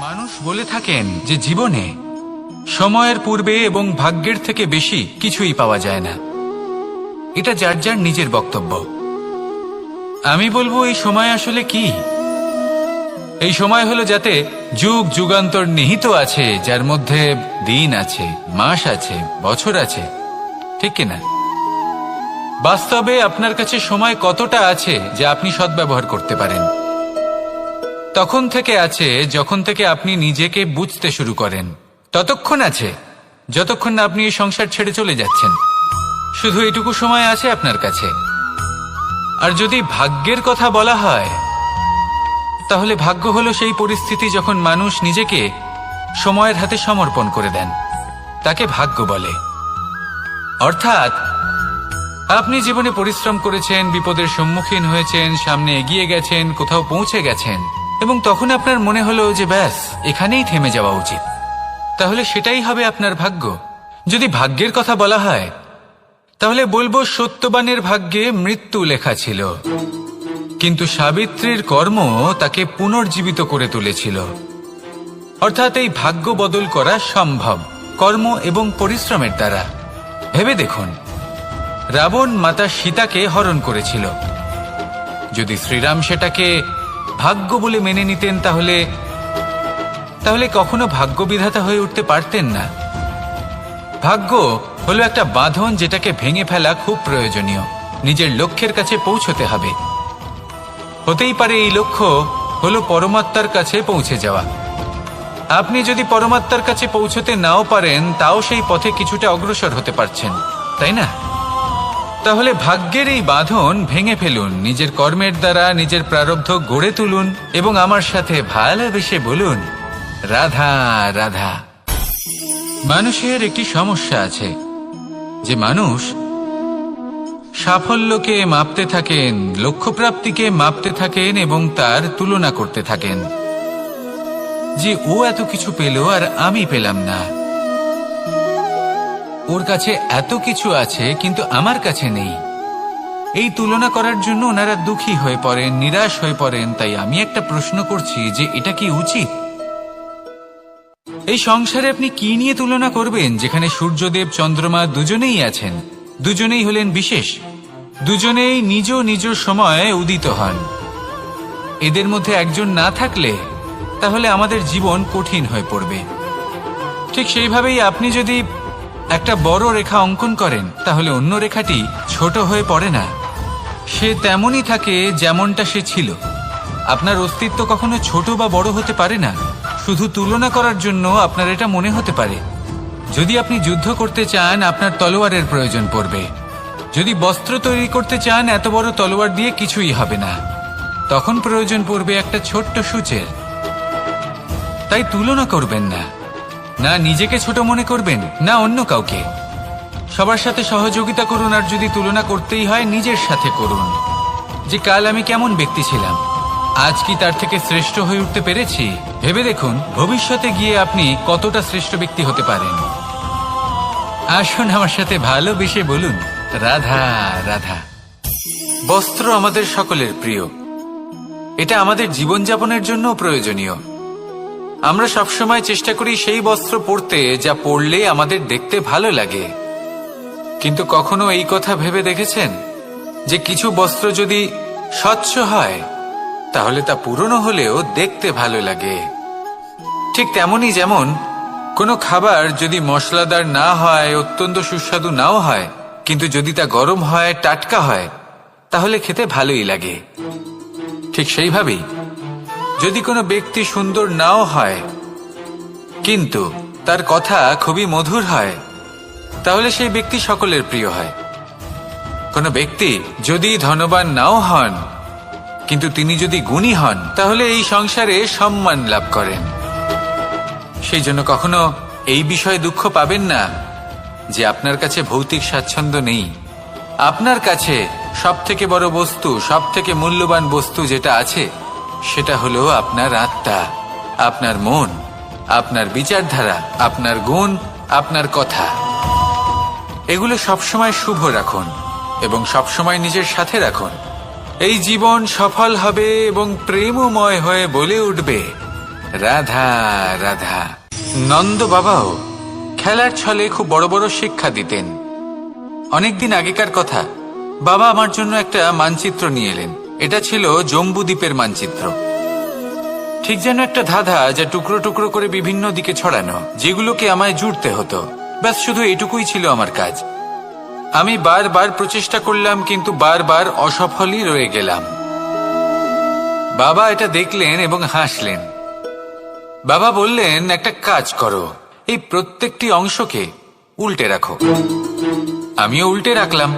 মানুষ বলে থাকেন যে জীবনে সময়ের পূর্বে এবং ভাগ্যের থেকে বেশি কিছুই পাওয়া যায় না। এটা যার যার নিজের বক্তব্য। আমি বলবো এই সময় আসলে কি? এই সময় হলো যাতে যুগ যুগান্তর নিহিত আছে, যার মধ্যে দিন আছে, মাস আছে, বছর আছে, ঠিক কিনা? বাস্তবে আপনার কাছে সময় কতটা আছে যা আপনি সদ্ব্যবহার করতে পারেন? তখন থেকে আছে যখন থেকে আপনি নিজেকে বুঝতে শুরু করেন। ততক্ষণ আছে যতক্ষণ না আপনি এই সংসার ছেড়ে চলে যাচ্ছেন। শুধু এটুকু সময় আছে আপনার কাছে। আর যদি ভাগ্যের কথা বলা হয়, তাহলে ভাগ্য হলো সেই পরিস্থিতি যখন মানুষ নিজেকে সময়ের হাতে সমর্পণ করে দেন, তাকে ভাগ্য বলে। অর্থাৎ আপনি জীবনে পরিশ্রম করেছেন, বিপদের সম্মুখীন হয়েছেন, সামনে এগিয়ে গেছেন, কোথাও পৌঁছে গেছেন, এবং তখন আপনার মনে হলো যে ব্যাস এখানেই থেমে যাওয়া উচিত। তাহলে সেটাই হবে আপনার ভাগ্য। যদি ভাগ্যের কথা বলা হয়, তাহলে বলবো সত্যবানের ভাগ্যে মৃত্যু লেখা ছিল, কিন্তু সাবিত্রীর কর্ম তাকে পুনর্জীবিত করে তুলেছিল। অর্থাৎ এই ভাগ্য বদল করা সম্ভব কর্ম এবং পরিশ্রমের দ্বারা। ভেবে দেখুন, রাবণ মাতা সীতাকে হরণ করেছিল। যদি শ্রীরাম সেটাকে ভাগ্য বলে মেনে নিতেন, তাহলে কখনো ভাগ্য বিধাতা হয়ে উঠতে পারতেন না। ভাগ্য হলো একটা বাঁধন যেটাকে ভেঙে ফেলা খুব প্রয়োজনীয়। নিজের লক্ষ্যের কাছে পৌঁছতে হবে। হতেই পারে এই লক্ষ্য হলো পরমাত্মার কাছে পৌঁছে যাওয়া। আপনি যদি পরমাত্মার কাছে পৌঁছতে নাও পারেন, তাও সেই পথে কিছুটা অগ্রসর হতে পারছেন, তাই না? তাহলে ভাগ্যের এই বাঁধন ভেঙে ফেলুন, নিজের কর্মের দ্বারা নিজের প্রারব্ধ গড়ে তুলুন এবং আমার সাথে ভালোবেসে বলুন, রাধা রাধা। মানুষের একটি সমস্যা আছে যে মানুষ সাফল্যকে মাপতে থাকেন, লক্ষ্যপ্রাপ্তিকে মাপতে থাকেন এবং তার তুলনা করতে থাকেন যে ও এত কিছু পেল আর আমি পেলাম না, ওর কাছে এত কিছু আছে কিন্তু আমার কাছে নেই। এই তুলনা করার জন্য ওনারা দুঃখী হয়ে পড়েন, নিরাশ হয়ে পড়েন। তাই আমি একটা প্রশ্ন করছি যে এটা কি উচিত? এই সংসারে আপনি কি নিয়ে তুলনা করবেন, যেখানে সূর্যদেব চন্দ্রমা দুজনেই আছেন, দুজনেই হলেন বিশেষ, দুজনেই নিজ নিজ সময়ে উদিত হন। এদের মধ্যে একজন না থাকলে তাহলে আমাদের জীবন কঠিন হয়ে পড়বে। ঠিক সেইভাবেই আপনি যদি একটা বড় রেখা অঙ্কন করেন, তাহলে অন্য রেখাটি ছোট হয়ে পড়ে না, সে তেমনই থাকে যেমনটা সে ছিল। আপনার অস্তিত্ব কখনো ছোট বা বড় হতে পারে না। শুধু তুলনা করার জন্য আপনার এটা মনে হতে পারে। যদি আপনি যুদ্ধ করতে চান, আপনার তলোয়ারের প্রয়োজন পড়বে। যদি বস্ত্র তৈরি করতে চান, এত বড় তলোয়ার দিয়ে কিছুই হবে না, তখন প্রয়োজন পড়বে একটা ছোট্ট সূচের। তাই তুলনা করবেন না, না নিজেকে ছোট মনে করবেন, না অন্য কাউকে। সবার সাথে সহযোগিতা করুন, আর যদি তুলনা করতেই হয় নিজের সাথে করুন, যে কাল আমি কেমন ব্যক্তি ছিলাম, আজ কি তার থেকে শ্রেষ্ঠ হয়ে উঠতে পেরেছি? ভেবে দেখুন ভবিষ্যতে গিয়ে আপনি কতটা শ্রেষ্ঠ ব্যক্তি হতে পারেন। আসুন আমার সাথে ভালোবেসে বলুন, রাধা রাধা। বস্ত্র আমাদের সকলের প্রিয়, এটা আমাদের জীবনযাপনের জন্য প্রয়োজনীয়। আমরা সবসময় চেষ্টা করি সেই বস্ত্র পরতে যা পরলে আমাদের দেখতে ভালো লাগে। কিন্তু কখনো এই কথা ভেবে দেখেছেন যে কিছু বস্ত্র যদি স্বচ্ছ হয়, তাহলে তা পুরনো হলেও দেখতে ভালো লাগে? ঠিক তেমনি যেমন কোনো খাবার যদি মশলাদার না হয়, অত্যন্ত সুস্বাদু নাও হয়, কিন্তু যদি তা গরম হয়, টাটকা হয়, তাহলে খেতে ভালোই লাগে। ঠিক সেইভাবেই যদি কোনো ব্যক্তি সুন্দর নাও হয়, কিন্তু তার কথা খুবই মধুর হয়, তাহলে সেই ব্যক্তি সকলের প্রিয় হয়। কোনো ব্যক্তি যদি ধনবান নাও হন, কিন্তু তিনি যদি গুণী হন, তাহলে এই সংসারে সম্মান লাভ করেন। সেই জন্য কখনো এই বিষয়ে দুঃখ পাবেন না যে আপনার কাছে ভৌতিক স্বাচ্ছন্দ্য নেই। আপনার কাছে সব থেকে বড় বস্তু, সব থেকে মূল্যবান বস্তু যেটা আছে, সেটা হলো আপনার আত্মা, আপনার মন, আপনার বিচারধারা, আপনার গুণ, আপনার কথা। এগুলো সবসময় শুভ রাখুন এবং সবসময় নিজের সাথে রাখুন। এই জীবন সফল হবে এবং প্রেমময় হয়ে বলে উঠবে, রাধা রাধা। নন্দ বাবাও খেলার ছলে খুব বড় বড় শিক্ষা দিতেন। অনেকদিন আগেকার কথা, বাবা আমার জন্য একটা মানচিত্র নিয়ে এলেন। এটা ছিল জম্বু দ্বীপের মানচিত্র, ঠিক যেন একটা ধাঁধা, যা টুকরো টুকরো করে বিভিন্ন দিকে ছড়ানো, যেগুলোকে আমায় জুড়তে হতো। ব্যাস শুধু এটুকুই ছিল আমার কাজ। আমি বারবার প্রচেষ্টা করলাম, কিন্তু বারবার অসফলই রয়ে গেলাম। বাবা এটা দেখলেন এবং হাসলেন। বাবা বললেন, একটা কাজ করো, এই প্রত্যেকটি অংশকে উল্টে রাখো। আমিও উল্টে রাখলাম।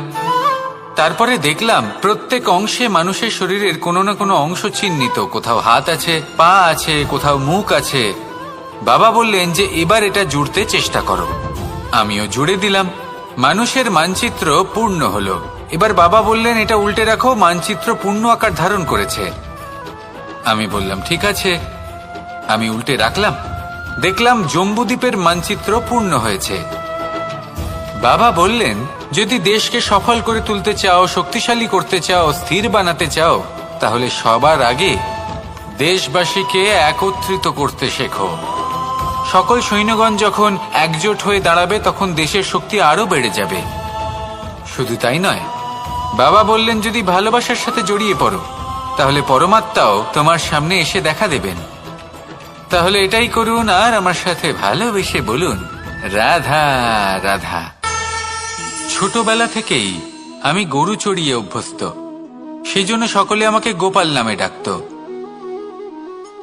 তারপরে দেখলাম প্রত্যেক অংশে মানুষের শরীরের কোনো না কোনো অংশ চিহ্নিত। কোথাও হাত আছে, পা আছে, কোথাও মুখ আছে। বাবা বললেন যে এবার এটা জুড়তে চেষ্টা করো। আমিও জুড়ে দিলাম। মানুষের মানচিত্র পূর্ণ হলো। এবার বাবা বললেন, এটা উল্টে রাখো, মানচিত্র পূর্ণ আকার ধারণ করেছে। আমি বললাম, ঠিক আছে। আমি উল্টে রাখলাম। দেখলাম জম্বুদ্বীপের মানচিত্র পূর্ণ হয়েছে। বাবা বললেন, যদি দেশকে সফল করে তুলতে চাও, শক্তিশালী করতে চাও, স্থির বানাতে চাও, তাহলে সবার আগে দেশবাসীকে একত্রিত করতে শেখো। সকল সৈন্যগণ যখন একজোট হয়ে দাঁড়াবে, তখন দেশের শক্তি আরো বেড়ে যাবে। শুধু তাই নয়, বাবা বললেন, যদি ভালোবাসার সাথে জড়িয়ে পড়ো, তাহলে পরমাত্মাও তোমার সামনে এসে দেখা দেবেন। তাহলে এটাই করুন, আর আমার সাথে ভালোবেসে বলুন, রাধা রাধা। ছোটবেলা থেকেই আমি গরু চড়িয়ে অভ্যস্ত, সেই জন্য সকলে আমাকে গোপাল নামে ডাকত।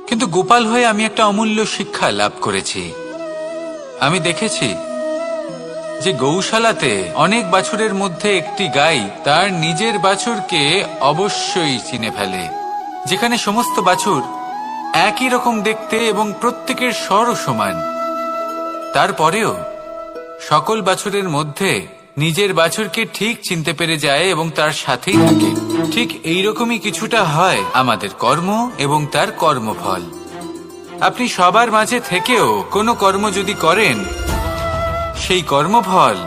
কিন্তু গোপাল হয়ে আমি একটা অমূল্য শিক্ষা লাভ করেছি। আমি দেখেছি যে গৌশালাতে অনেক বাছুরের মধ্যে একটি গাই তার নিজের বাছুরকে অবশ্যই চিনে ফেলে। যেখানে সমস্ত বাছুর একই রকম দেখতে এবং প্রত্যেকের স্বরও সমান, তারপরেও সকল বাছুরের মধ্যে নিজের বাছুরকে ঠিক চিনতে পেরে যায় এবং তার সাথেই থাকে। ঠিক এইরকমই কিছুটা হয় আমাদের কর্ম এবং তার কর্মফল। আপনি সবার মাঝে থেকেও কোনো কর্ম যদি করেন, সেই কর্মফল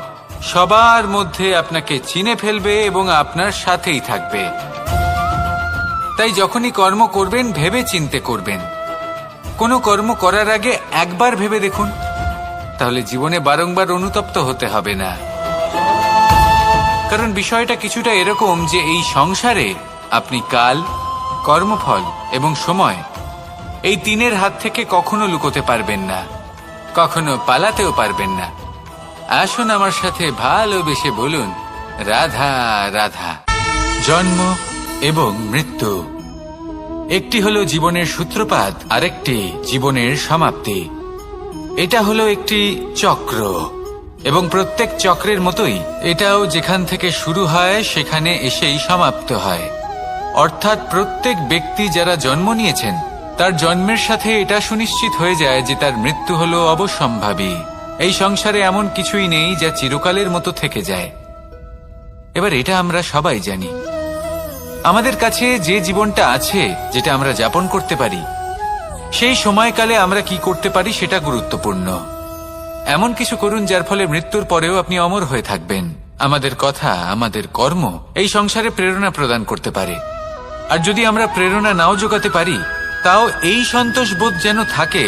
সবার মধ্যে আপনাকে চিনে ফেলবে এবং আপনার সাথেই থাকবে। তাই যখনই কর্ম করবেন, ভেবে চিন্তে করবেন। কোনো কর্ম করার আগে একবার ভেবে দেখুন, তাহলে জীবনে বারংবার অনুতপ্ত হতে হবে না। কারণ বিষয়টা কিছুটা এরকম যে এই সংসারে আপনি কাল, কর্মফল এবং সময়, এই তিনের হাত থেকে কখনো লুকোতে পারবেন না, কখনো পালাতেও পারবেন না। আসুন আমার সাথে ভালোবেসে বলুন, রাধা রাধা। জন্ম এবং মৃত্যু, একটি হলো জীবনের সূত্রপাত, আরেকটি জীবনের সমাপ্তি। এটা হলো একটি চক্র, এবং প্রত্যেক চক্রের মতোই এটাও যেখান থেকে শুরু হয় সেখানে এসেই সমাপ্ত হয়। অর্থাৎ প্রত্যেক ব্যক্তি যারা জন্ম নিয়েছেন, তার জন্মের সাথে এটা সুনিশ্চিত হয়ে যায় যে তার মৃত্যু হলো অবশ্যম্ভাবী। এই সংসারে এমন কিছুই নেই যা চিরকালের মতো থেকে যায়। এবার এটা আমরা সবাই জানি। আমাদের কাছে যে জীবনটা আছে, যেটা আমরা যাপন করতে পারি, সেই সময়কালে আমরা কি করতে পারি সেটা গুরুত্বপূর্ণ। এমন কিছু করুন যার ফলে মৃত্যুর পরেও আপনি অমর হয়ে থাকবেন। আমাদের কথা, আমাদের কর্ম এই সংসারে প্রেরণা প্রদান করতে পারে। আর যদি আমরা প্রেরণা নাও জোগাতে পারি, তাও এই সন্তোষ বোধ যেন থাকে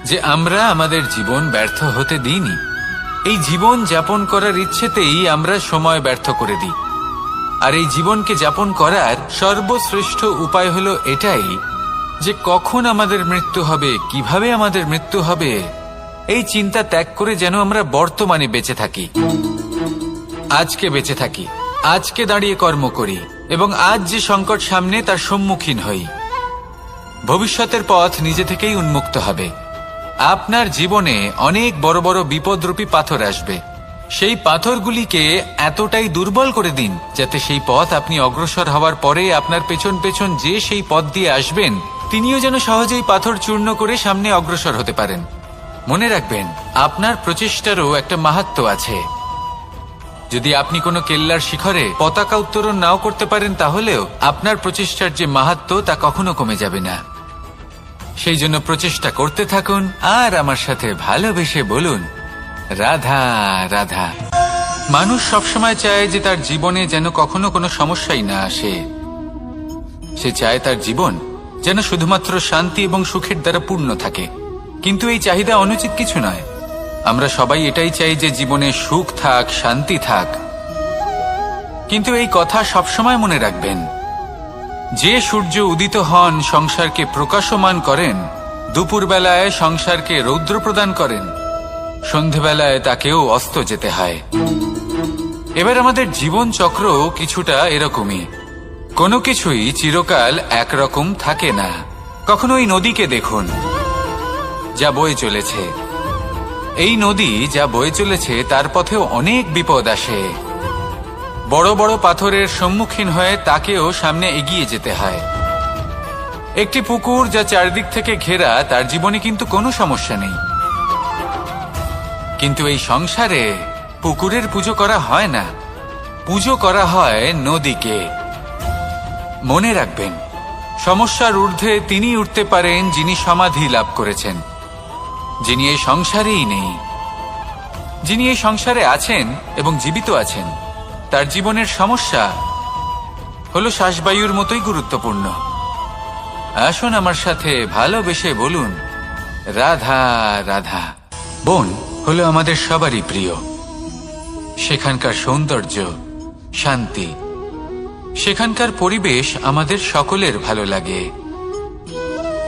যে আমরা আমাদের জীবন ব্যর্থ হতে দিইনি। এই জীবন যাপন করার ইচ্ছেতেই আমরা সময় ব্যর্থ করে দিই। আর এই জীবনকে যাপন করার সর্বশ্রেষ্ঠ উপায় হলো এটাই যে কখন আমাদের মৃত্যু হবে, কিভাবে আমাদের মৃত্যু হবে, এই চিন্তা ত্যাগ করে যেন আমরা বর্তমানে বেঁচে থাকি, আজকে বেঁচে থাকি, আজকে দাঁড়িয়ে কর্ম করি এবং আজ যে সংকট সামনে তার সম্মুখীন হই। ভবিষ্যতের পথ নিজে থেকেই উন্মুক্ত হবে। আপনার জীবনে অনেক বড় বড় বিপদরূপী পাথর আসবে। সেই পাথরগুলিকে এতটাই দুর্বল করে দিন যাতে সেই পথ আপনি অগ্রসর হওয়ার পরে আপনার পেছন পেছন যে সেই পথ দিয়ে আসবেন, তিনিও যেন সহজেই পাথর চূর্ণ করে সামনে অগ্রসর হতে পারেন। মনে রাখবেন, আপনার প্রচেষ্টারও একটা মাহাত্ম্য আছে। যদি আপনি কোনো কেল্লার শিখরে পতাকা উত্তোলন নাও করতে পারেন, তাহলেও আপনার প্রচেষ্টার যে মাহাত্ম্য তা কখনো কমে যাবে না। সেই জন্য প্রচেষ্টা করতে থাকুন আর আমার সাথে ভালোবেসে বলুন, রাধা রাধা। মানুষ সবসময় চায় যে তার জীবনে যেন কখনো কোনো সমস্যাই না আসে। সে চায় তার জীবন যেন শুধুমাত্র শান্তি এবং সুখের দ্বারা পূর্ণ থাকে। কিন্তু এই চাহিদা অনুচিত কিছু নয়। আমরা সবাই এটাই চাই যে জীবনে সুখ থাক, শান্তি থাক। কিন্তু এই কথা সবসময় মনে রাখবেন, যে সূর্য উদিত হন সংসারকে প্রকাশমান করেন, দুপুরবেলায় সংসারকে রৌদ্র প্রদান করেন, সন্ধেবেলায় তাকেও অস্ত যেতে হয়। এবার আমাদের জীবন চক্র কিছুটা এরকমই। কোনো কিছুই চিরকাল একরকম থাকে না। কখনো এই নদীকে দেখুন, যা বয়ে চলেছে। এই নদী যা বয়ে চলেছে তার পথেও অনেক বিপদ আসে। বড় বড় পাথরের সম্মুখীন হয়ে তাকেও সামনে এগিয়ে যেতে হয়। একটি পুকুর যা চারদিক থেকে ঘেরা, তার জীবনে কিন্তু কোনো সমস্যা নেই। কিন্তু এই সংসারে পুকুরের পুজো করা হয় না, পুজো করা হয় নদীকে। মনে রাখবেন, সমস্যার ঊর্ধ্বে তিনি উঠতে পারেন যিনি সমাধি লাভ করেছেন, যিনি এই সংসারেই নেই। যিনি এই সংসারে আছেন এবং জীবিত আছেন, তার জীবনের সমস্যা হলো শ্বাসবায়ুর মতোই গুরুত্বপূর্ণ। আসুন আমার সাথে ভালোবেসে বলুন, রাধা রাধা। বন হলো আমাদের সবারই প্রিয়। সেখানকার সৌন্দর্য, শান্তি, সেখানকার পরিবেশ আমাদের সকলের ভালো লাগে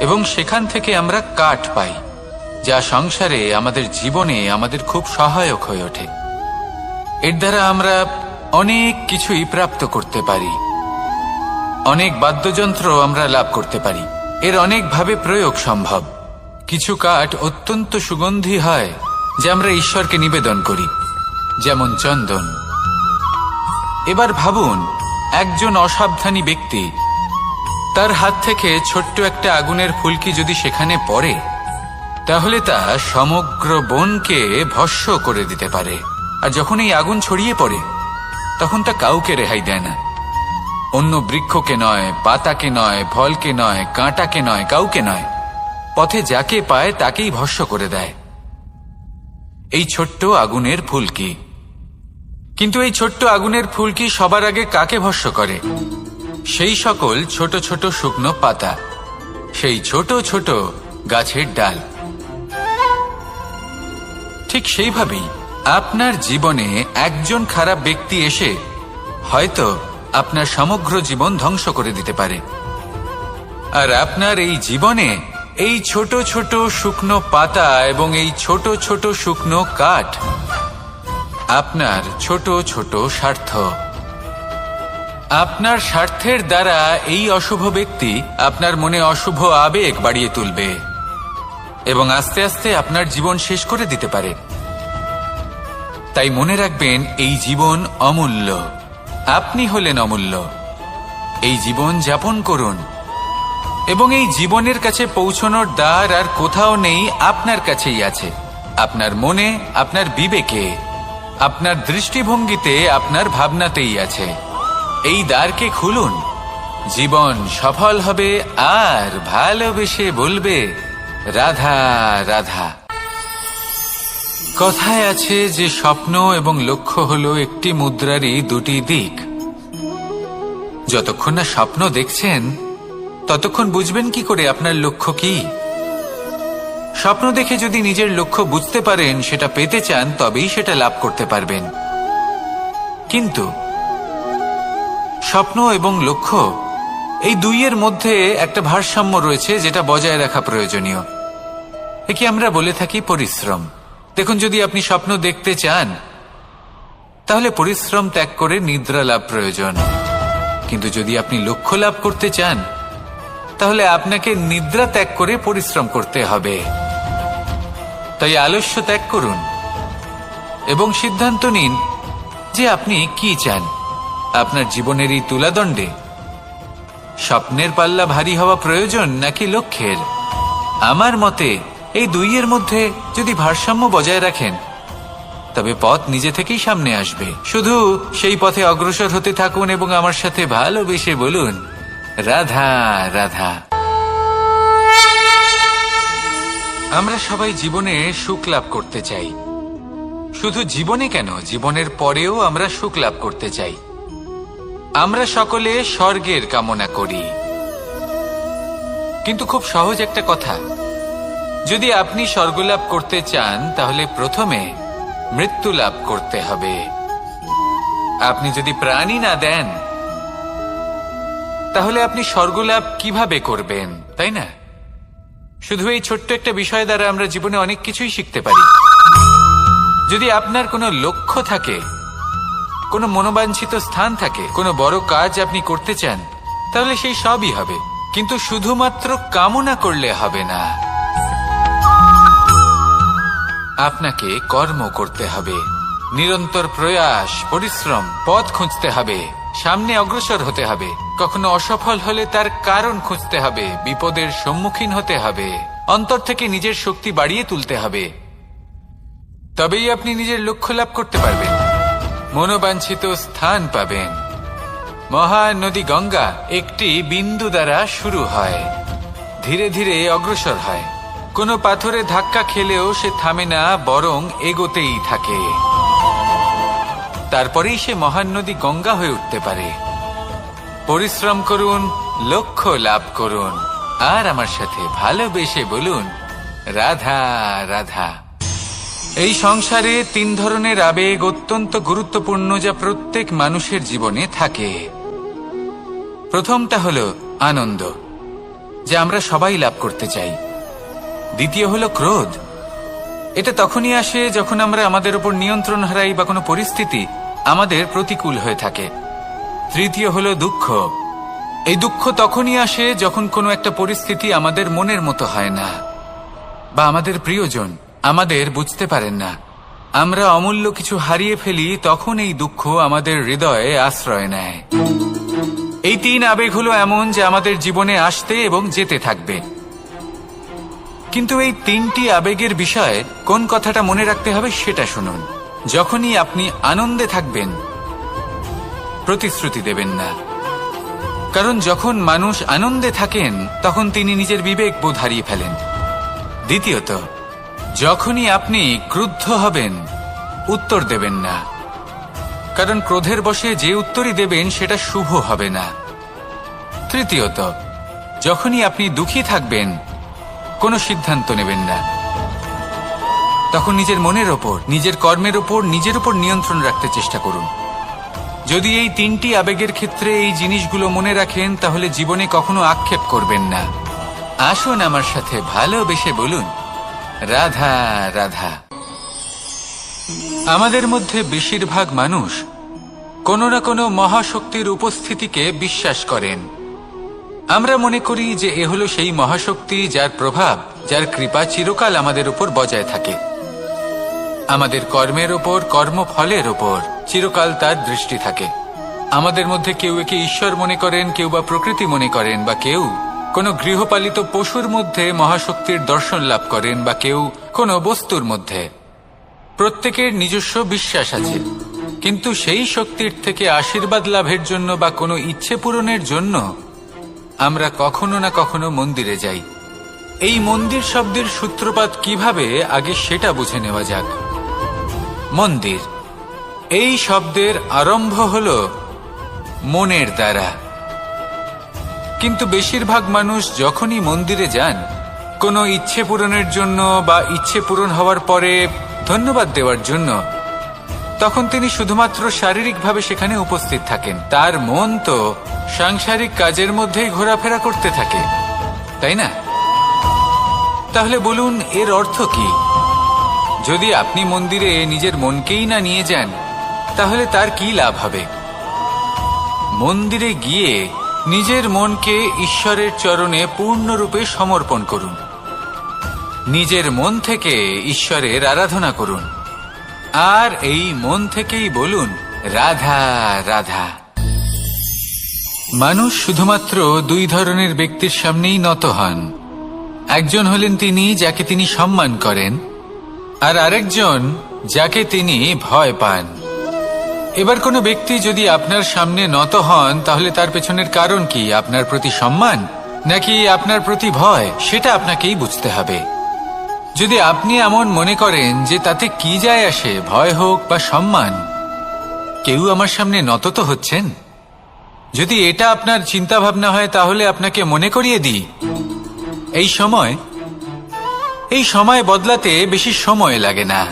এবং সেখান থেকে আমরা কাঠ পাই, যা সংসারে আমাদের জীবনে আমাদের খুব সহায়ক হয়ে ওঠে। এর দ্বারা আমরা অনেক কিছুই প্রাপ্ত করতে পারি। অনেক বাদ্যযন্ত্র আমরা লাভ করতে পারি। এর অনেকভাবে প্রয়োগ সম্ভব। কিছু কাঠ অত্যন্ত সুগন্ধি হয়, যা আমরা ঈশ্বরকে নিবেদন করি, যেমন চন্দন। এবার ভাবুন, একজন অসাবধানী ব্যক্তি, তার হাত থেকে ছোট্ট একটা আগুনের ফুলকি যদি সেখানে পড়ে, তাহলে তা সমগ্র বনকে ভস্ম করে দিতে পারে। আর যখন এই আগুন ছড়িয়ে পড়ে, তখন তা কাউকে রেহাই দেয় না। অন্য বৃক্ষকে নয়, পাতাকে নয়, ফলকে নয়, কাঁটাকে নয়, কাউকে নয়, পথে যাকে পায় তাকেই ভস্ম করে দেয়। এই ছোট্ট আগুনের ফুলকি। কিন্তু এই ছোট্ট আগুনের ফুলকি সবার আগে কাকে ভস্ম করে? সেই সকল ছোট ছোট শুকনো পাতা, সেই ছোট ছোট গাছের ডাল। ঠিক সেইভাবেই আপনার জীবনে একজন খারাপ ব্যক্তি এসে হয়তো আপনার সমগ্র জীবন ধ্বংস করে দিতে পারে। আর আপনার এই জীবনে এই ছোট ছোট শুকনো পাতা এবং এই ছোট ছোট শুকনো কাঠ আপনার ছোট ছোট স্বার্থ। আপনার স্বার্থের দ্বারা এই অশুভ ব্যক্তি আপনার মনে অশুভ আবেগ বাড়িয়ে তুলবে এবং আস্তে আস্তে আপনার জীবন শেষ করে দিতে পারে। তাই মনে রাখবেন, এই জীবন অমূল্য। আপনি হলেন অমূল্য। এই জীবন যাপন করুন এবং এই জীবনের কাছে পৌঁছানোর দ্বার আর কোথাও নেই, আপনার কাছেই আছে। আপনার মনে, আপনার বিবেকে, আপনার দৃষ্টিভঙ্গিতে, আপনার ভাবনাতেই আছে। এই দ্বারকে খুলুন। জীবন সফল হবে আর ভালোবেসে বলবে, রাধা রাধা। কথায় আছে যে স্বপ্ন এবং লক্ষ্য হলো একটি মুদ্রারই দুটি দিক। যতক্ষণ না স্বপ্ন দেখছেন, ততক্ষণ বুঝবেন কি করে আপনার লক্ষ্য কি? স্বপ্ন দেখে যদি নিজের লক্ষ্য বুঝতে পারেন, সেটা পেতে চান, তবেই সেটা লাভ করতে পারবেন। কিন্তু স্বপ্ন এবং লক্ষ্য, এই দুইয়ের মধ্যে একটা ভারসাম্য রয়েছে, যেটা বজায় রাখা প্রয়োজনীয়। একে আমরা বলে থাকি পরিশ্রম। দেখুন, যদি আপনি স্বপ্ন দেখতে চান, তাহলে পরিশ্রম ত্যাগ করে নিদ্রা লাভ প্রয়োজন। কিন্তু যদি আপনি লক্ষ্য লাভ করতে চান, তাহলে আপনাকে নিদ্রা ত্যাগ করে পরিশ্রম করতে হবে। তাই আলস্য ত্যাগ করুন এবং সিদ্ধান্ত নিন যে আপনি কি চান। আপনার জীবনের এই তুলাদণ্ডে স্বপ্নের পাল্লা ভারী হওয়া প্রয়োজন নাকি লক্ষ্যের? আমার মতে এই দুইয়ের মধ্যে যদি ভারসাম্য বজায় রাখেন, তবে পথ নিজে থেকেই সামনে আসবে। শুধু সেই পথে অগ্রসর হতে থাকুন এবং আমার সাথে ভালোবেসে বলুন, রাধা রাধা। আমরা সবাই জীবনে সুখ লাভ করতে চাই। শুধু জীবনে কেন, জীবনের পরেও আমরা সুখ লাভ করতে চাই। আমরা সকলে স্বর্গের কামনা করি। কিন্তু খুব সহজ একটা কথা, যদি আপনি স্বর্গলাভ করতে চান তাহলে প্রথমে মৃত্যু লাভ করতে হবে। আপনি যদি প্রাণই না দেন তাহলে আপনি স্বর্গলাভ কিভাবে করবেন, তাই না? শুধু এই ছোট্ট একটা বিষয় দ্বারা আমরা জীবনে অনেক কিছুই শিখতে পারি। যদি আপনার কোনো লক্ষ্য থাকে, কোনো মনোবাঞ্ছিত স্থান থাকে, কোনো বড় কাজ আপনি করতে চান, তাহলে সেই সবই হবে। কিন্তু শুধুমাত্র কামনা করলে হবে না, আপনাকে কর্ম করতে হবে, নিরন্তর প্রয়াস, পরিশ্রম, পথ খুঁজতে হবে, সামনে অগ্রসর হতে হবে। কখনো অসফল হলে তার কারণ খুঁজতে হবে, বিপদের সম্মুখীন হতে হবে, অন্তর থেকে নিজের শক্তি বাড়িয়ে তুলতে হবে। তবেই আপনি নিজের লক্ষ্য লাভ করতে পারবেন, মনোবাঞ্ছিত স্থান পাবেন। মহান নদী গঙ্গা একটি বিন্দু দ্বারা শুরু হয়, ধীরে ধীরে অগ্রসর হয়। কোনো পাথরে ধাক্কা খেলেও সে থামে না, বরং এগোতেই থাকে। তারপরেই সে মহান নদী গঙ্গা হয়ে উঠতে পারে। পরিশ্রম করুন, লক্ষ্য লাভ করুন, আর আমার সাথে ভালোবেসে বলুন, রাধা রাধা। এই সংসারে 3 ধরনের আবেগ অত্যন্ত গুরুত্বপূর্ণ, যা প্রত্যেক মানুষের জীবনে থাকে। প্রথমটা হলো আনন্দ, যা আমরা সবাই লাভ করতে চাই। দ্বিতীয় হলো ক্রোধ, এটা তখনই আসে যখন আমরা আমাদের উপর নিয়ন্ত্রণ হারাই বা কোনো পরিস্থিতি আমাদের প্রতিকূল হয়ে থাকে। তৃতীয় হলো দুঃখ, এই দুঃখ তখনই আসে যখন কোনো একটা পরিস্থিতি আমাদের মনের মতো হয় না, বা আমাদের প্রিয়জন আমাদের বুঝতে পারেন না, আমরা অমূল্য কিছু হারিয়ে ফেলি, তখন এই দুঃখ আমাদের হৃদয়ে আশ্রয় নেয়। এই 3 আবেগ হলো এমন যে আমাদের জীবনে আসতে এবং যেতে থাকবে। কিন্তু এই 3টি আবেগের বিষয়ে কোন কথাটা মনে রাখতে হবে সেটা শুনুন। যখনই আপনি আনন্দে থাকবেন, প্রতিশ্রুতি দেবেন না, কারণ যখন মানুষ আনন্দে থাকেন তখন তিনি নিজের বিবেক বোধ হারিয়ে ফেলেন। দ্বিতীয়ত, যখনই আপনি ক্রুদ্ধ হবেন, উত্তর দেবেন না, কারণ ক্রোধের বশে যে উত্তরই দেবেন সেটা শুভ হবে না। তৃতীয়ত, যখনই আপনি দুঃখী থাকবেন, কোনো সিদ্ধান্ত নেবেন না, তখন নিজের মনের ওপর, নিজের কর্মের ওপর, নিজের উপর নিয়ন্ত্রণ রাখতে চেষ্টা করুন। যদি এই 3টি আবেগের ক্ষেত্রে এই জিনিসগুলো মনে রাখেন, তাহলে জীবনে কখনো আক্ষেপ করবেন না। আসুন আমার সাথে ভালোবেসে বলুন, রাধা রাধা। আমাদের মধ্যে বেশিরভাগ মানুষ কোনো না কোনো মহাশক্তির উপস্থিতিকে বিশ্বাস করেন। আমরা মনে করি যে এ হলো সেই মহাশক্তি যার প্রভাব, যার কৃপা চিরকাল আমাদের উপর বজায় থাকে। আমাদের কর্মের ওপর, কর্মফলের ওপর চিরকাল তার দৃষ্টি থাকে। আমাদের মধ্যে কেউ একে ঈশ্বর মনে করেন, কেউ বা প্রকৃতি মনে করেন, বা কেউ কোনো গৃহপালিত পশুর মধ্যে মহাশক্তির দর্শন লাভ করেন, বা কেউ কোনো বস্তুর মধ্যে। প্রত্যেকের নিজস্ব বিশ্বাস আছে, কিন্তু সেই শক্তির থেকে আশীর্বাদ লাভের জন্য বা কোনো ইচ্ছে পূরণের জন্য আমরা কখনো না কখনো মন্দিরে যাই। এই মন্দির শব্দের সূত্রপাত কিভাবে, আগে সেটা বুঝে নেওয়া যাক। মন্দির, এই শব্দের আরম্ভ হল মনের দ্বারা। কিন্তু বেশিরভাগ মানুষ যখনই মন্দিরে যান কোনো ইচ্ছে পূরণের জন্য বা ইচ্ছে পূরণ হওয়ার পরে ধন্যবাদ দেওয়ার জন্য, তখন তিনি শুধুমাত্র শারীরিকভাবে সেখানে উপস্থিত থাকেন। তার মন তো সাংসারিক কাজের মধ্যেই ঘোরাফেরা করতে থাকে, তাই না? তাহলে বলুন, এর অর্থ কি? যদি আপনি মন্দিরে নিজের মনকেই না নিয়ে যান, তাহলে তার কি লাভ হবে? মন্দিরে গিয়ে নিজের মনকে ঈশ্বরের চরণে পূর্ণরূপে সমর্পণ করুন। নিজের মন থেকে ঈশ্বরের আরাধনা করুন, আর এই মন থেকেই বলুন, রাধা রাধা। মানুষ শুধুমাত্র 2 ধরনের ব্যক্তির সামনেই নত হন। একজন হলেন তিনি যাকে তিনি সম্মান করেন, আর আরেকজন যাকে তিনি ভয় পান। এবার কোনো ব্যক্তি যদি আপনার সামনে নত হন, তাহলে তার পেছনের কারণ কি? আপনার প্রতি সম্মান নাকি আপনার প্রতি ভয়? সেটা আপনাকেই বুঝতে হবে। যদি আপনি এমন মনে করেন যে তাতে কি যায় আসে, ভয় হোক বা সম্মান, কেউ আমার সামনে নত তো হচ্ছেন, যদি এটা আপনার চিন্তা ভাবনা হয়, তাহলে আপনাকে মনে করিয়ে দিই, এই সময় বদলাতে বেশি সময় লাগে না।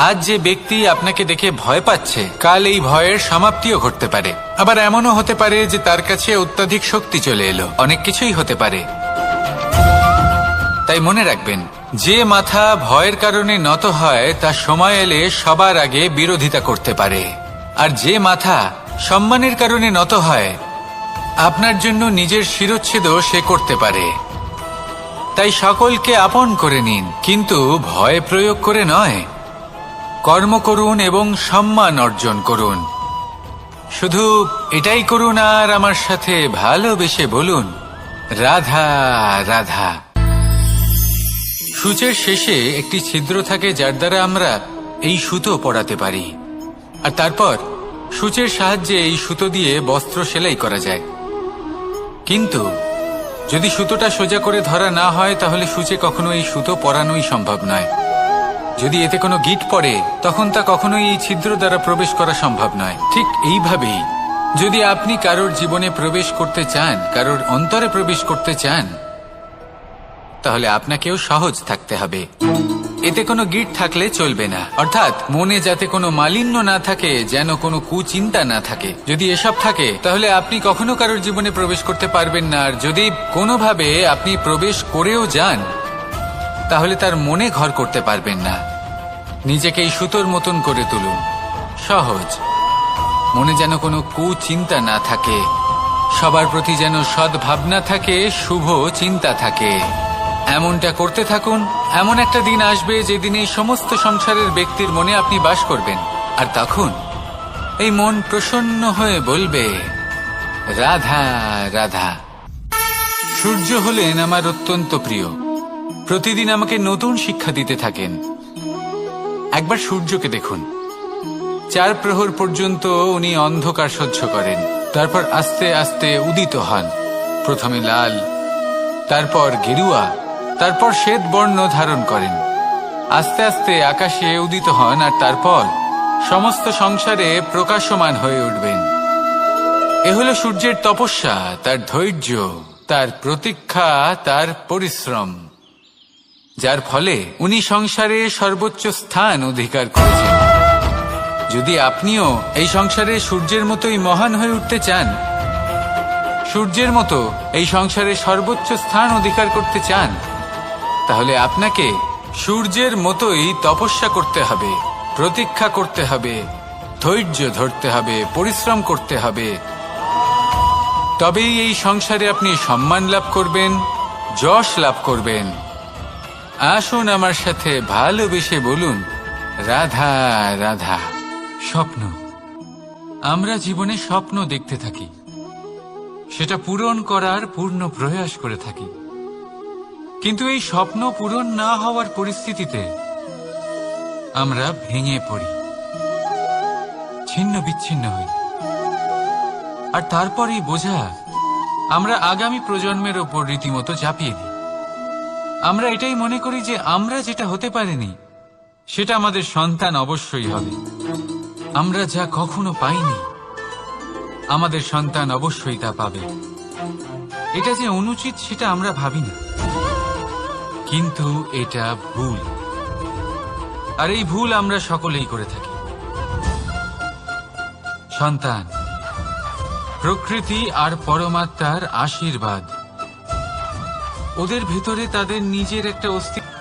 আজ যে ব্যক্তি আপনাকে দেখে ভয় পাচ্ছে, কাল এই ভয়ের সমাপ্তিও ঘটতে পারে। আবার এমনও হতে পারে যে তার কাছে অত্যাধিক শক্তি চলে এলো। অনেক কিছুই হতে পারে। তাই মনে রাখবেন, যে মাথা ভয়ের কারণে নত হয় তা সময় এলে সবার আগে বিরোধিতা করতে পারে, আর যে মাথা সম্মানের কারণে নত হয় আপনার জন্য নিজের শিরচ্ছেদও সে করতে পারে। তাই সকলকে আপন করে নিন, কিন্তু ভয় প্রয়োগ করে নয়। কর্ম করুন এবং সম্মান অর্জন করুন। শুধু এটাই করুন আর আমার সাথে ভালোবেসে বলুন, রাধা রাধা। সূচের শেষে একটি ছিদ্র থাকে যার দ্বারা আমরা এই সুতো পরাতে পারি, আর তারপর সূচের সাহায্যে এই সুতো দিয়ে বস্ত্র সেলাই করা যায়। কিন্তু যদি সুতোটা সোজা করে ধরা না হয় তাহলে সূচে কখনো এই সুতো পরানোই সম্ভব নয়। যদি এতে কোনো গিঁট পড়ে তখন তা কখনোই এই ছিদ্র দ্বারা প্রবেশ করা সম্ভব নয়। ঠিক এইভাবেই যদি আপনি কারোর জীবনে প্রবেশ করতে চান, কারোর অন্তরে প্রবেশ করতে চান, তাহলে আপনাকেও সহজ থাকতে হবে। এতে কোনো গিঁট থাকলে চলবে না, অর্থাৎ মনে যাতে কোনো মালিন্য না থাকে, যেন কোনো কুচিন্তা না থাকে। যদি এসব থাকে তাহলে আপনি কখনো কারোর জীবনে প্রবেশ করতে পারবেন না। আর যদি কোনোভাবে আপনি প্রবেশ করেও যান তাহলে তার মনে ঘর করতে পারবেন না। নিজেকে এই সুতোর মতন করে তুলুন, সহজ। মনে যেন কোনো কুচিন্তা না থাকে, সবার প্রতি যেন সদ্ভাবনা থাকে, শুভ চিন্তা থাকে। এমনটা করতে থাকুন। এমন একটা দিন আসবে যেদিন এই সমস্ত সংসারের ব্যক্তির মনে আপনি বাস করবেন, আর তখন এই মন প্রসন্ন হয়ে বলবে, রাধা রাধা। সূর্য হলেন আমার অত্যন্ত প্রিয়। প্রতিদিন আমাকে নতুন শিক্ষা দিতে থাকেন। একবার সূর্যকে দেখুন। 4 প্রহর পর্যন্ত উনি অন্ধকার সহ্য করেন, তারপর আস্তে আস্তে উদিত হন। প্রথমে লাল, তারপর গেরুয়া, তারপর শ্বেত বর্ণ ধারণ করেন। আস্তে আস্তে আকাশে উদিত হন, আর তারপর সমস্ত সংসারে প্রকাশমান হয়ে উঠবেন। এ হলো সূর্যের তপস্যা, তার ধৈর্য, তার প্রতীক্ষা, তার পরিশ্রম, যার ফলে উনি সংসারে সর্বোচ্চ স্থান অধিকার করেছেন। যদি আপনিও এই সংসারে সূর্যের মতোই মহান হয়ে উঠতে চান, সূর্যের মতো এই সংসারে সর্বোচ্চ স্থান অধিকার করতে চান, তাহলে আপনাকে সূর্যের মতোই তপস্যা করতে হবে, প্রতীক্ষা করতে হবে, ধৈর্য ধরতে হবে, পরিশ্রম করতে হবে। তবেই এই সংসারে আপনি সম্মান লাভ করবেন, যশ লাভ করবেন। আসুন আমার সাথে ভালোবেসে বলুন, রাধা রাধা। স্বপ্ন, আমরা জীবনে স্বপ্ন দেখতে থাকি, সেটা পূরণ করার পূর্ণ প্রয়াস করে থাকি। কিন্তু এই স্বপ্ন পূরণ না হওয়ার পরিস্থিতিতে আমরা ভেঙে পড়ি, ছিন্ন বিচ্ছিন্ন হই, আর তারপর এই বোঝা আমরা আগামী প্রজন্মের ওপর রীতিমতো চাপিয়ে দিই। আমরা এটাই মনে করি যে আমরা যেটা হতে পারিনি সেটা আমাদের সন্তান অবশ্যই হবে। আমরা যা কখনো পাইনি আমাদের সন্তান অবশ্যই তা পাবে। এটা যে অনুচিত সেটা আমরা ভাবি না, কিন্তু এটা ভুল, আর এই ভুল আমরা সকলেই করে থাকি। সন্তান প্রকৃতি আর পরমাত্মার আশীর্বাদ, ওদের ভেতরে তাদের নিজের একটা অস্তিত্ব।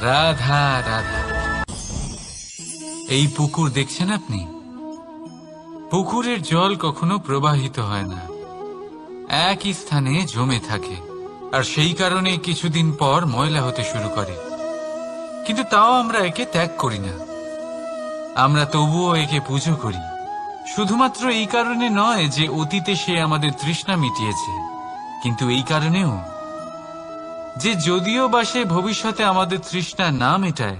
রাধা রাধা। এই পুকুর দেখছেন আপনি? পুকুরের জল কখনো প্রবাহিত হয় না, একই স্থানে জমে থাকে, আর সেই কারণে কিছুদিন পর ময়লা হতে শুরু করে। কিন্তু তাও আমরা একে ত্যাগ করি না, আমরা তবুও একে পুজো করি। শুধুমাত্র এই কারণে নয় যে অতীতে সে আমাদের তৃষ্ণা মিটিয়েছে, কিন্তু এই কারণেও যে যদিও বা সে ভবিষ্যতে আমাদের তৃষ্ণা না মেটায়,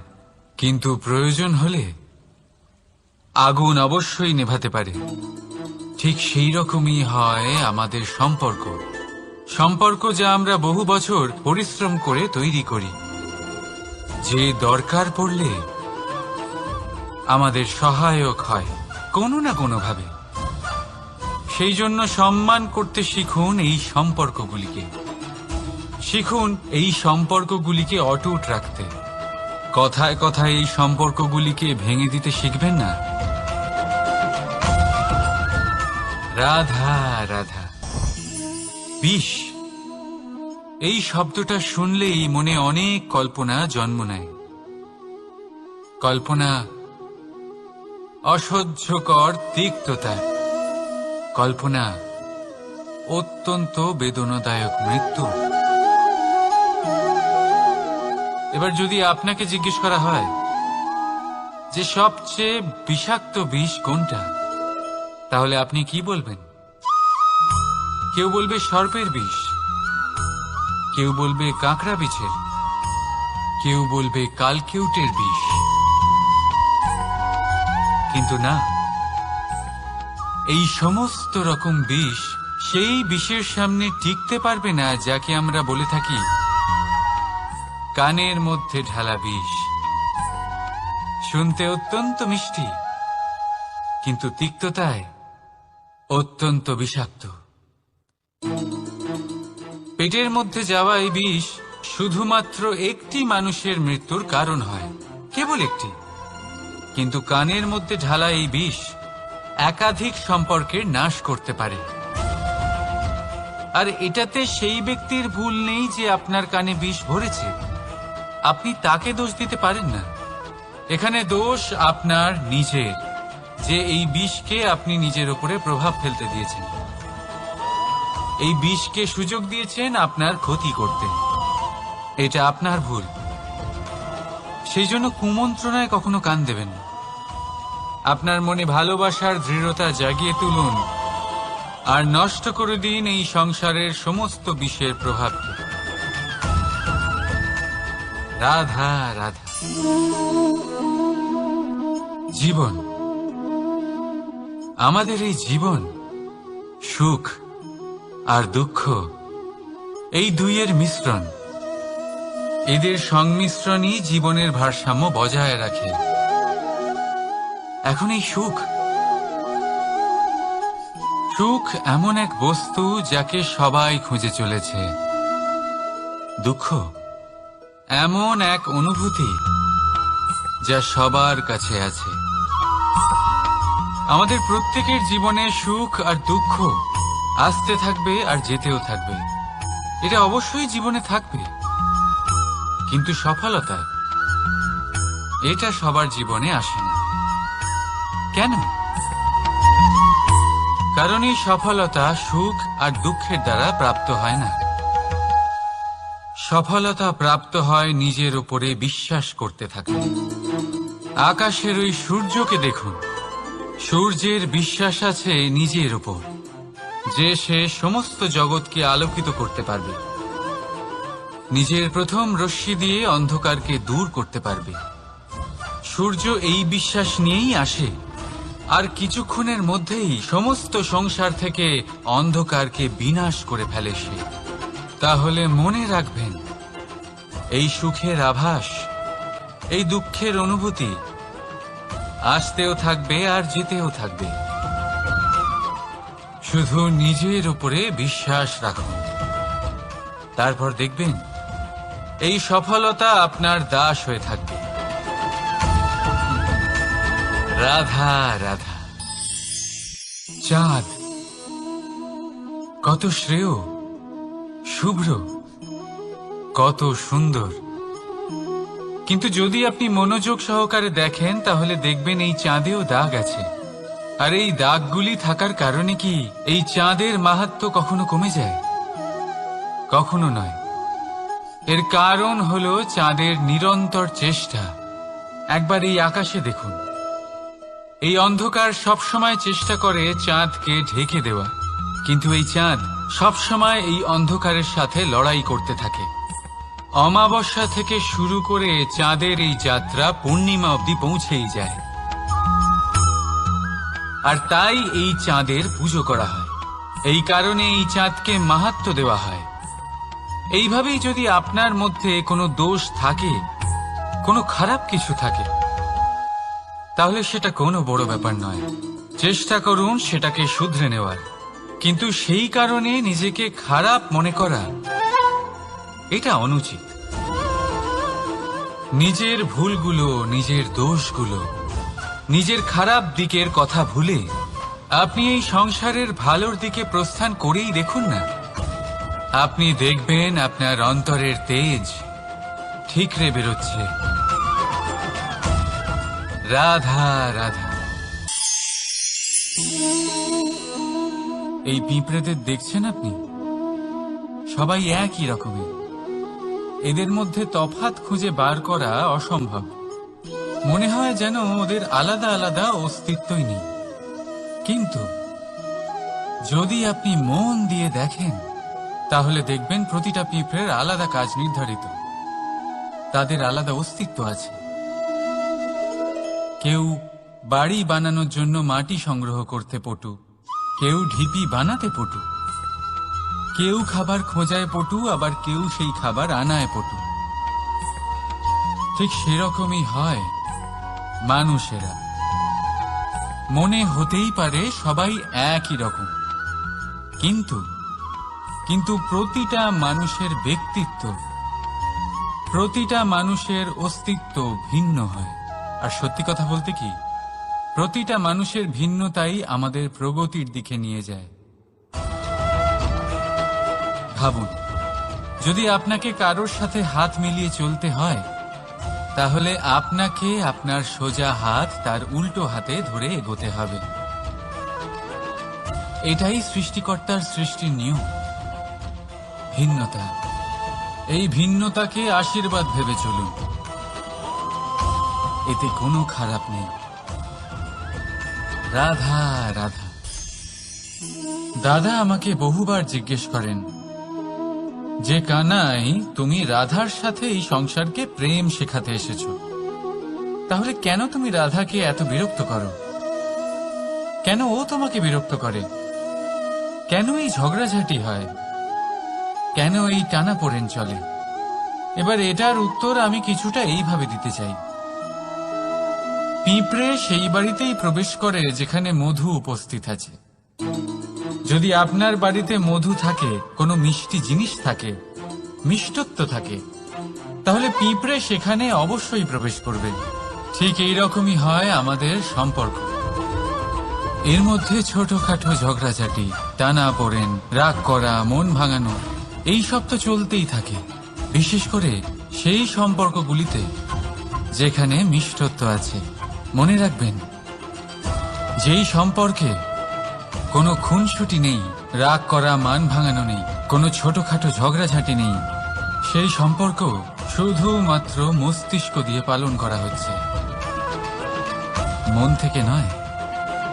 কিন্তু প্রয়োজন হলে আগুন অবশ্যই নেভাতে পারে। ঠিক সেই রকমই হয় আমাদের সম্পর্ক, সম্পর্ক যা আমরা বহু বছর পরিশ্রম করে তৈরি করি, যে দরকার পড়লে আমাদের সহায়ক হয় কোনো না কোনোভাবে। সেই জন্য সম্মান করতে শিখুন এই সম্পর্কগুলিকে, শিখুন এই সম্পর্কগুলিকে অটুট রাখতে। কথায় কথায় এই সম্পর্কগুলিকে ভেঙে দিতে শিখবেন না। রাধা রাধা। বিষ, এই শব্দটা শুনলেই মনে অনেক কল্পনা জন্ম নেয়। কল্পনা অসহ্যকর তিক্ততা, কল্পনা অত্যন্ত বেদনাদায়ক মৃত্যু। এবার যদি আপনাকে জিজ্ঞেস করা হয় যে সবচেয়ে বিষাক্ত বিষ কোনটা, তাহলে আপনি কি বলবেন? কেউ বলবে সর্পের বিষ, কেউ বলবে কাঁকড়া বিছের, কেউ বলবে কালকেউটের বিষ। কিন্তু না, এই সমস্ত রকম বিষ সেই বিষের সামনে টিকতে পারবে না যাকে আমরা বলে থাকি কানের মধ্যে ঢালা বিষ। শুনতে অত্যন্ত মিষ্টি, কিন্তু তিক্ততায় অত্যন্ত বিষাক্ত। পেটের মধ্যে যাওয়া এই বিষ শুধুমাত্র একটি মানুষের মৃত্যুর কারণ হয়, কেবল একটি। কিন্তু কানের মধ্যে ঢালা এই বিষ একাধিক সম্পর্কের নাশ করতে পারে। আর এটাতে সেই ব্যক্তির ভুল নেই যে আপনার কানে বিষ ভরেছে। আপনি তাকে দোষ দিতে পারেন না। এখানে দোষ আপনার নিজের, যে এই বিষকে আপনি নিজের উপরে প্রভাব ফেলতে দিয়েছেন। এই বিষকে সুযোগ দিয়েছেন আপনার ক্ষতি করতে। এটা আপনার ভুল। সেই জন্য কুমন্ত্রণায় কখনো কান দেবেন না। আপনার মনে ভালোবাসার দৃঢ়তা জাগিয়ে তুলুন আর নষ্ট করে দিন এই সংসারের সমস্ত বিষের প্রভাবকে। রাধা রাধা। জীবন, আমাদের এই জীবন, সুখ আর দুঃখ, এই দুইয়ের মিশ্রণ। এদের সংমিশ্রণই জীবনের ভারসাম্য বজায় রাখে। এখন এই সুখ, সুখ এমন এক বস্তু যাকে সবাই খুঁজে চলেছে। দুঃখ এমন এক অনুভূতি যা সবার কাছে আছে। আমাদের প্রত্যেকের জীবনে সুখ আর দুঃখ আসতে থাকবে আর যেতেও থাকবে। এটা অবশ্যই জীবনে থাকবে। কিন্তু সফলতা, এটা সবার জীবনে আসে না। কেন? কারণ এই সফলতা সুখ আর দুঃখের দ্বারা প্রাপ্ত হয় না। সফলতা প্রাপ্ত হয় নিজের উপরে বিশ্বাস করতে থাকলে। আকাশের ওই সূর্যকে দেখুন। সূর্যের বিশ্বাস আছে নিজের উপর যে সে সমস্ত জগৎকে আলোকিত করতে পারবে। নিজের প্রথম রশ্মি দিয়ে অন্ধকারকে দূর করতে পারবে। সূর্য এই বিশ্বাস নিয়েই আসে, আর কিছুক্ষণের মধ্যেই সমস্ত সংসার থেকে অন্ধকারকে বিনাশ করে ফেলে সে। তাহলে মনে রাখবেন, এই সুখের আভাস, এই দুঃখের অনুভূতি আসতেও থাকবে আর যেতেও থাকবে। শুধু নিজের উপরে বিশ্বাস রাখুন। তারপর দেখবেন এই সফলতা আপনার দাস হয়ে থাকবে। রাধা রাধা। চাঁদ কত শ্রেয়, শুভ্র, কত সুন্দর। কিন্তু যদি আপনি মনোযোগ সহকারে দেখেন তাহলে দেখবেন এই চাঁদেও দাগ আছে। আর এই দাগগুলি থাকার কারণে কি এই চাঁদের মাহাত্ম্য কখনো কমে যায়? কখনো নয়। এর কারণ হলো চাঁদের নিরন্তর চেষ্টা। একবার এই আকাশে দেখুন। এই অন্ধকার সবসময় চেষ্টা করে চাঁদকে ঢেকে দেওয়া, কিন্তু এই চাঁদ সবসময় এই অন্ধকারের সাথে লড়াই করতে থাকে। অমাবস্যা থেকে শুরু করে চাঁদের এই যাত্রা পূর্ণিমা অবধি পৌঁছেই যায়। আর তাই এই চাঁদের পুজো করা হয়। এই কারণে এই চাঁদকে মাহাত্ম্য দেওয়া হয়। এইভাবেই যদি আপনার মধ্যে কোনো দোষ থাকে, কোনো খারাপ কিছু থাকে, তাহলে সেটা কোনো বড় ব্যাপার নয়। চেষ্টা করুন সেটাকে শুধরে নেওয়ার। কিন্তু সেই কারণে নিজেকে খারাপ মনে করা, এটা অনুচিত। নিজের ভুলগুলো, নিজের দোষগুলো, নিজের খারাপ দিকের কথা ভুলে আপনি এই সংসারের ভালোর দিকে প্রস্থান করেই দেখুন না। আপনি দেখবেন আপনার অন্তরের তেজ ঠিকরে বেরোচ্ছে। রাধা রাধা। এই পিঁপড়েদের দেখছেন আপনি? সবাই একই রকমের। এদের মধ্যে তফাৎ খুঁজে বার করা অসম্ভব। মনে হয় যেন ওদের আলাদা আলাদা অস্তিত্বই নেই। কিন্তু যদি আপনি মন দিয়ে দেখেন তাহলে দেখবেন প্রতিটা পিঁপড়ের আলাদা কাজ নির্ধারিত। তাদের আলাদা অস্তিত্ব আছে। কেউ বাড়ি বানানোর জন্য মাটি সংগ্রহ করতে পটু, কেউ ঢিপি বানাতে পটু, কেউ খাবার খোঁজায় পটু, আবার কেউ সেই খাবার আনায় পটু। ঠিক সেরকমই হয় মানুষেরা। মনে হতেই পারে সবাই একই রকম, কিন্তু প্রতিটা মানুষের ব্যক্তিত্ব, প্রতিটা মানুষের অস্তিত্ব ভিন্ন হয়। আর সত্যি কথা বলতে কি, প্রতিটা মানুষের ভিন্নতাই আমাদের প্রগতির দিকে নিয়ে যায়। ভাবুন, যদি আপনাকে কারোর সাথে হাত মিলিয়ে চলতে হয়, তাহলে আপনাকে আপনার সোজা হাত তার উল্টো হাতে ধরে এগোতে হবে। এটাই সৃষ্টিকর্তার সৃষ্টির নিয়ম। ভিন্নতা, এই ভিন্নতাকে আশীর্বাদ ভেবে চলুন। এতে কোনো খারাপ নেই। রাধা রাধা। দাদা আমাকে বহুবার জিজ্ঞেস করেন যে কানাই, তুমি রাধার সাথে এই সংসারকে প্রেম শেখাতে এসেছো, তাহলে কেন তুমি রাধাকে এত বিরক্ত করো? কেন ও তোমাকে বিরক্ত করে? কেন এই ঝগড়াঝাটি হয়? কেন এই টানাপোড়েন চলে? এবার এটার উত্তর আমি কিছুটা এইভাবে দিতে চাই। পিঁপড়ে সেই বাড়িতেই প্রবেশ করে যেখানে মধু উপস্থিত আছে। যদি আপনার বাড়িতে মধু থাকে, কোনো মিষ্টি জিনিস থাকে, মিষ্টত্ব থাকে, তাহলে পিঁপড়ে সেখানে অবশ্যই প্রবেশ করবে। ঠিক এইরকমই হয় আমাদের সম্পর্ক। এর মধ্যে ছোটখাটো ঝগড়াঝাটি, টানাপোড়েন, রাগ করা, মন ভাঙানো, এই সব তো চলতেই থাকে। বিশেষ করে সেই সম্পর্কগুলিতে যেখানে মিষ্টত্ব আছে। মনে রাখবেন, যেই সম্পর্কে কোনো খুনসুটি নেই, রাগ করা, মান ভাঙানো নেই, কোনো ছোটখাটো ঝগড়াঝাটি নেই, সেই সম্পর্ক শুধুমাত্র মস্তিষ্ক দিয়ে পালন করা হচ্ছে, মন থেকে নয়।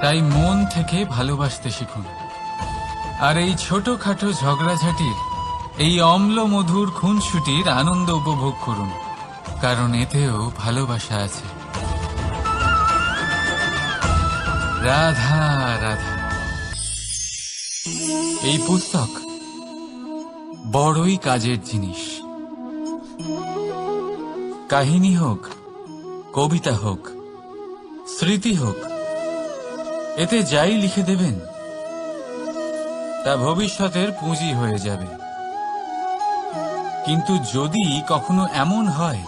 তাই মন থেকে ভালোবাসতে শিখুন। আর এই ছোটখাটো ঝগড়াঝাটির, এই অম্ল মধুর খুনসুটির আনন্দ উপভোগ করুন, কারণ এতেও ভালোবাসা আছে। রাধা রাধা। এই পুস্তক বড়ই কাজের জিনিস। কাহিনী হোক, কবিতা হোক, স্মৃতি হোক, এতে যাই লিখে দেবেন তা ভবিষ্যতের পুঁজি হয়ে যাবে। কিন্তু যদি কখনো এমন হয়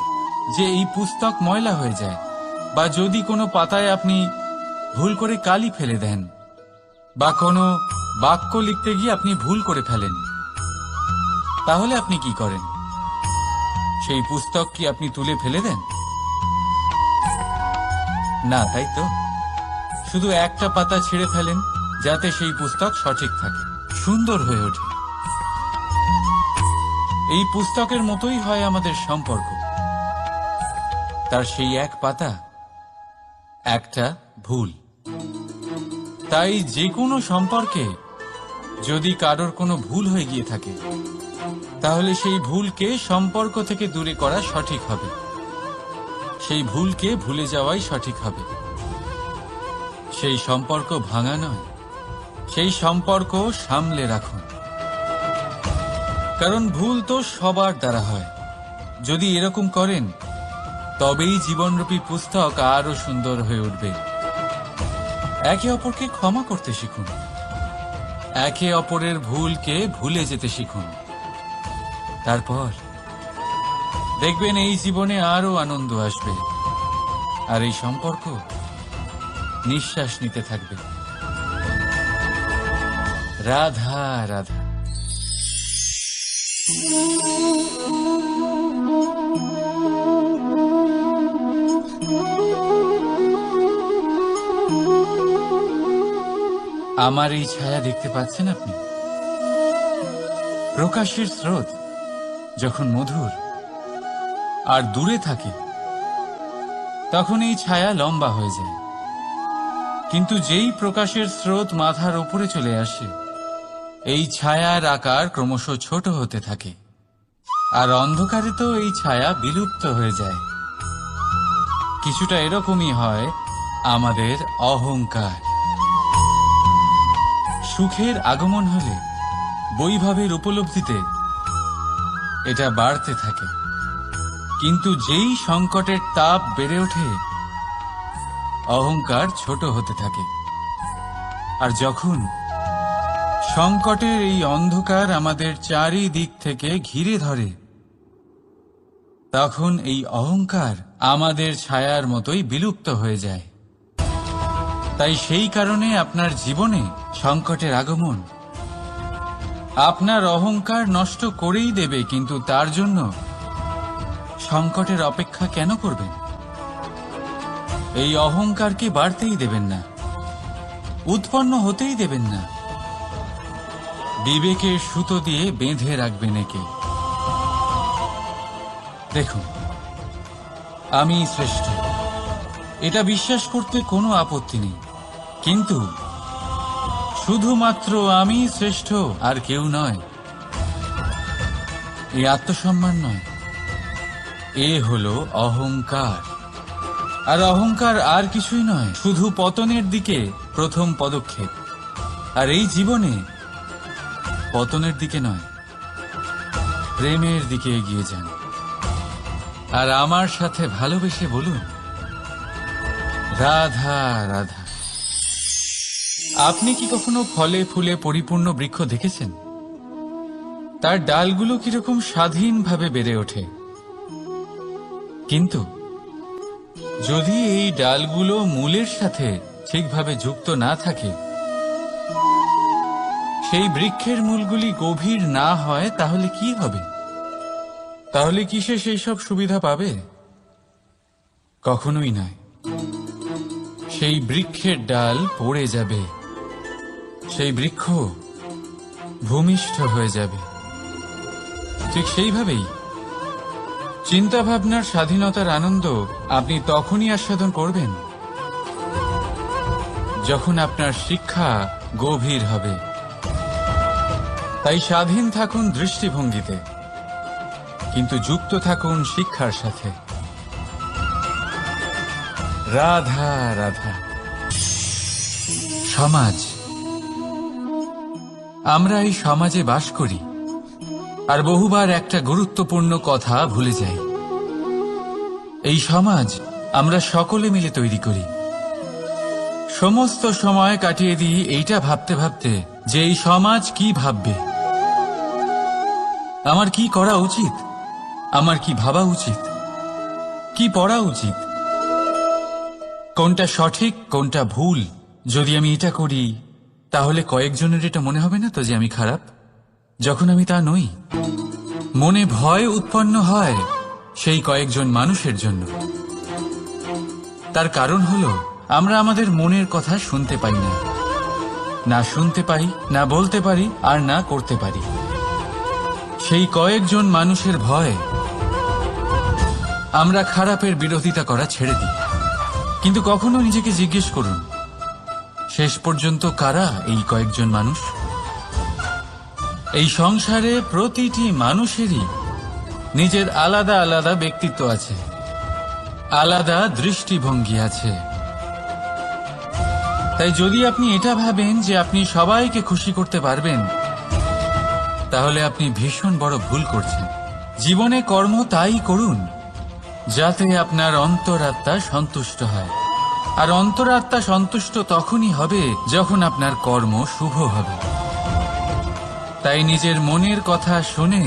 যে এই পুস্তক ময়লা হয়ে যায়, বা যদি কোনো পাতায় আপনি ভুল করে কালি ফেলে দেন, বা কোনো বাক্য লিখতে গিয়ে আপনি ভুল করে ফেলেন, তাহলে আপনি কি করেন? সেই পুস্তক কি আপনি তুলে ফেলে দেন? না, তাই তো। শুধু একটা পাতা ছিঁড়ে ফেলেন, যাতে সেই পুস্তক সঠিক থাকে, সুন্দর হয়ে ওঠে। এই পুস্তকের মতোই হয় আমাদের সম্পর্ক। তার সেই এক পাতা, একটা ভুল। তাই যে কোনো সম্পর্কে যদি কারোর কোনো ভুল হয়ে গিয়ে থাকে, তাহলে সেই ভুলকে সম্পর্ক থেকে দূরে করা সঠিক হবে। সেই ভুলকে ভুলে যাওয়াই সঠিক হবে। সেই সম্পর্ক ভাঙা নয়, সেই সম্পর্ক সামলে রাখুন। কারণ ভুল তো সবার দ্বারা হয়। যদি এরকম করেন, তবেই জীবনরূপী পুস্তক আরো সুন্দর হয়ে উঠবে। একে অপরকে ক্ষমা করতে শিখুন। একে অপরের ভুলকে ভুলে যেতে শিখুন। তারপর দেখবেন এই জীবনে আরো আনন্দ আসবে, আর এই সম্পর্ক নিঃশ্বাস নিতে থাকবে। রাধা রাধা। আমার এই ছায়া দেখতে পাচ্ছেন আপনি? প্রকাশের স্রোত যখন মধুর আর দূরে থাকে তখন এই ছায়া লম্বা হয়ে যায়, কিন্তু যেই প্রকাশের স্রোত মাথার উপরে চলে আসে এই ছায়ার আকার ক্রমশ ছোট হতে থাকে, আর অন্ধকারে তো এই ছায়া বিলুপ্ত হয়ে যায়। কিছুটা এরকমই হয় আমাদের অহংকার। সুখের আগমন হলে বৈভবের উপলব্ধিতে এটা বাড়তে থাকে, কিন্তু যেই সংকটের তাপ বেড়ে ওঠে অহংকার ছোট হতে থাকে। আর যখন সংকটের এই অন্ধকার আমাদের চারিদিক থেকে ঘিরে ধরে তখন এই অহংকার আমাদের ছায়ার মতোই বিলুপ্ত হয়ে যায়। তাই সেই কারণে আপনার জীবনে সংকটের আগমন আপনার অহংকার নষ্ট করেই দেবে, কিন্তু তার জন্য সংকটের অপেক্ষা কেন করবেন? এই অহংকারকে বাড়তেই দেবেন না, উৎপন্ন হতেই দেবেন না। বিবেকের সুতো দিয়ে বেঁধে রাখবেন একে। দেখুন, আমি শ্রেষ্ঠ, এটা বিশ্বাস করতে কোনো আপত্তি নেই, কিন্তু শুধুমাত্র আমি শ্রেষ্ঠ আর কেউ নয়, এই আত্মসম্মান নয়, এ হলো অহংকার। আর অহংকার আর কিছুই নয়, শুধু পতনের দিকে প্রথম পদক্ষেপ। আর এই জীবনে পতনের দিকে নয়, প্রেমের দিকে এগিয়ে যান। আর আমার সাথে ভালোবেসে বলুন, রাধা রাধা। আপনি কি কখনো ফলে ফুলে পরিপূর্ণ বৃক্ষ দেখেছেন? তার ডালগুলো কিরকম স্বাধীনভাবে বেড়ে ওঠে, কিন্তু যদি এই ডালগুলো মূলের সাথে ঠিকভাবে যুক্ত না থাকে, সেই বৃক্ষের মূলগুলি গভীর না হয়, তাহলে কি হবে? তাহলে কি সে সেই সব সুবিধা পাবে? কখনোই নয়। সেই বৃক্ষের ডাল পড়ে যাবে, সেই বৃক্ষ ভূমিষ্ঠ হয়ে যাবে। ঠিক সেইভাবেই চিন্তা ভাবনার স্বাধীনতার আনন্দ আপনি তখনই আস্বাদন করবেন যখন আপনার শিক্ষা গভীর হবে। তাই স্বাধীন থাকুন দৃষ্টিভঙ্গিতে, কিন্তু যুক্ত থাকুন শিক্ষার সাথে। রাধা রাধা। সমাজ, আমরা এই সমাজে বাস করি আর বহুবার একটা গুরুত্বপূর্ণ কথা ভুলে যাই। এই সমাজ আমরা সকলে মিলে তৈরি করি। সমস্ত সময় কাটিয়ে দিই এইটা ভাবতে ভাবতে যে এই সমাজ কি ভাববে, আমার কি করা উচিত, আমার কি ভাবা উচিত, কি পড়া উচিত, কোনটা সঠিক কোনটা ভুল। যদি আমি এটা করি তাহলে কয়েকজনের এটা মনে হবে না তো যে আমি খারাপ, যখন আমি তা নই। মনে ভয় উৎপন্ন হয় সেই কয়েকজন মানুষের জন্য। তার কারণ হলো আমরা আমাদের মনের কথা শুনতে পাই না, না শুনতে পাই, না বলতে পারি, আর না করতে পারি। সেই কয়েকজন মানুষের ভয় আমরা খারাপের বিরোধিতা করা ছেড়ে দিই। কিন্তু কখনো নিজেকে জিজ্ঞেস করুন, শেষ পর্যন্ত কারা এই কয়েকজন মানুষ? এই সংসারে প্রতিটি মানুষেরই নিজের আলাদা আলাদা ব্যক্তিত্ব আছে, আলাদা দৃষ্টিভঙ্গি আছে। তাই যদি আপনি এটা ভাবেন যে আপনি সবাইকে খুশি করতে পারবেন, তাহলে আপনি ভীষণ বড় ভুল করছেন। জীবনে কর্ম তাই করুন যাতে আপনার অন্তরাত্মা সন্তুষ্ট হয়, আর অন্তরাত্মা সন্তুষ্ট তখনই হবে যখন আপনার কর্ম শুভ হবে। তাই নিজের মনের কথা শুনে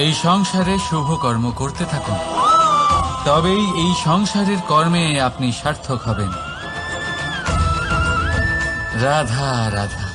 এই সংসারে শুভ কর্ম করতে থাকুন। তবেই এই সংসারের কর্মে আপনি সার্থক হবেন। রাধা রাধা।